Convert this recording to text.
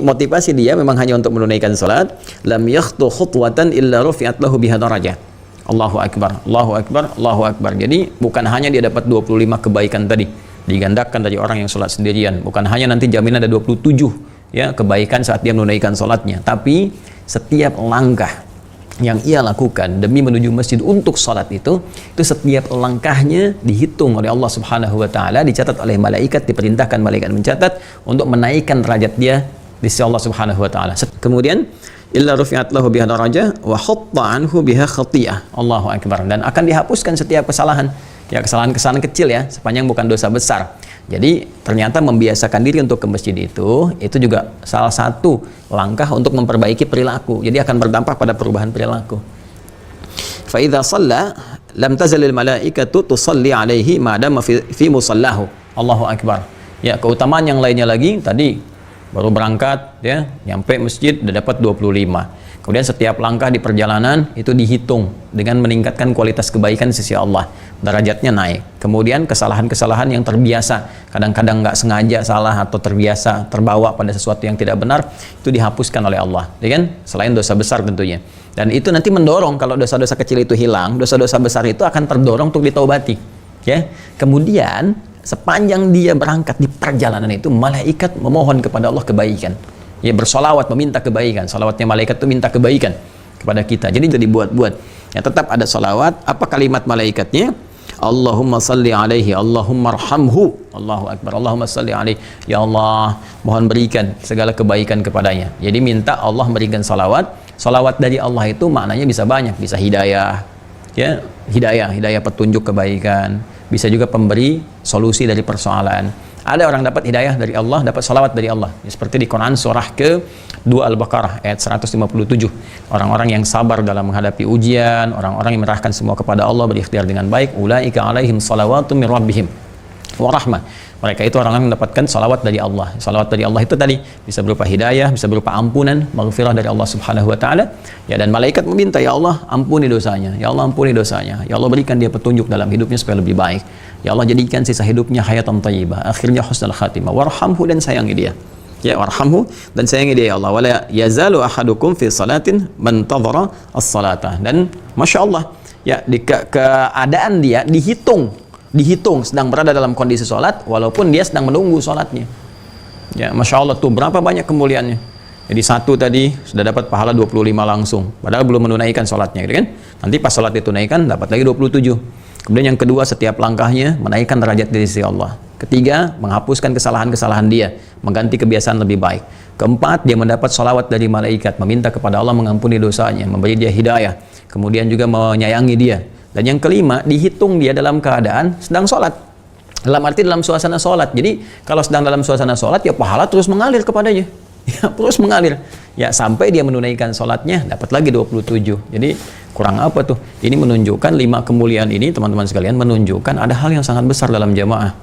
Motivasi dia memang hanya untuk menunaikan salat, lam yakhtu khutwatan illa rufi'at lahu biha darajah. Allahu akbar, Allahu akbar, Allahu akbar. Jadi bukan hanya dia dapat 25 kebaikan tadi, digandakan dari orang yang salat sendirian. Bukan hanya nanti jaminan ada 27 ya kebaikan saat dia menunaikan salatnya, tapi setiap langkah yang ia lakukan demi menuju masjid untuk salat itu setiap langkahnya dihitung oleh Allah Subhanahu wa taala, dicatat oleh malaikat, diperintahkan malaikat mencatat untuk menaikkan derajat dia di sisi Allah Subhanahu wa taala. Kemudian illa rufi'at lahu biha darajah wa hatta anhu biha khati'ah. Allahu akbar. Dan akan dihapuskan setiap kesalahan. Ya, kesalahan-kesalahan kecil ya, sepanjang bukan dosa besar. Jadi ternyata membiasakan diri untuk ke masjid itu juga salah satu langkah untuk memperbaiki perilaku. Jadi akan berdampak pada perubahan perilaku. Fa idza shalla lam tazalil malaikatu tusalli alaihi ma dama fi musallahu. Allahu akbar. Ya, keutamaan yang lainnya lagi tadi baru berangkat ya, nyampe masjid udah dapat 25. Kemudian setiap langkah di perjalanan itu dihitung dengan meningkatkan kualitas kebaikan sisi Allah, derajatnya naik. Kemudian kesalahan-kesalahan yang terbiasa, kadang-kadang nggak sengaja salah atau terbiasa terbawa pada sesuatu yang tidak benar, itu dihapuskan oleh Allah, ya kan? Selain dosa besar tentunya. Dan itu nanti mendorong kalau dosa-dosa kecil itu hilang, dosa-dosa besar itu akan terdorong untuk ditaubati, ya. Kemudian sepanjang dia berangkat di perjalanan itu, malaikat memohon kepada Allah kebaikan. Ya, bersolawat meminta kebaikan. Salawatnya malaikat itu minta kebaikan kepada kita. Jadi buat-buat. Ya, tetap ada salawat. Apa kalimat malaikatnya? Allahumma salli alaihi, Allahumma arhamhu. Allahu akbar. Allahumma salli alaihi. Ya Allah, mohon berikan segala kebaikan kepadanya. Jadi minta Allah berikan salawat. Salawat dari Allah itu maknanya bisa banyak. Bisa hidayah. Ya, hidayah petunjuk kebaikan. Bisa juga pemberi solusi dari persoalan. Ada orang dapat hidayah dari Allah, dapat salawat dari Allah. Ya, seperti di Quran surah ke-2 Al-Baqarah ayat 157. Orang-orang yang sabar dalam menghadapi ujian, orang-orang yang menyerahkan semua kepada Allah, berikhtiar dengan baik, ulaika alaihim salawatu min rabbihim wa rahmah. Mereka itu orang-orang yang mendapatkan salawat dari Allah. Salawat dari Allah itu tadi bisa berupa hidayah, bisa berupa ampunan, maghfirah dari Allah Subhanahu wa taala. Ya, dan malaikat meminta, ya Allah, ampuni dosanya. Ya Allah, ampuni dosanya. Ya Allah, berikan dia petunjuk dalam hidupnya supaya lebih baik. Ya Allah, jadikan sisa hidupnya hayatan thayyibah, akhirnya husnul khatimah. Warhamhu, dan sayangi dia. Ya, warhamhu, dan sayangi dia ya Allah. Wala yazalu ahadukum fi salatin man tadhara as-salata. Dan Masya Allah, ya, di keadaan dia dihitung sedang berada dalam kondisi sholat walaupun dia sedang menunggu sholatnya. Ya, Masya Allah tuh berapa banyak kemuliaannya. Jadi satu tadi sudah dapat pahala 25 langsung padahal belum menunaikan sholatnya, gitu kan? Nanti pas sholat ditunaikan dapat lagi 27. Kemudian yang kedua, setiap langkahnya menaikkan derajat di sisi Allah. Ketiga, menghapuskan kesalahan-kesalahan dia, mengganti kebiasaan lebih baik. Keempat, dia mendapat sholawat dari malaikat, meminta kepada Allah mengampuni dosanya, memberi dia hidayah, kemudian juga menyayangi dia. Dan yang kelima, dihitung dia dalam keadaan sedang sholat. Dalam arti dalam suasana sholat. Jadi kalau sedang dalam suasana sholat, ya pahala terus mengalir kepadanya. Ya, terus mengalir. Ya, sampai dia menunaikan sholatnya, dapat lagi 27. Jadi kurang apa tuh? Ini menunjukkan 5 kemuliaan ini, teman-teman sekalian, menunjukkan ada hal yang sangat besar dalam jamaah.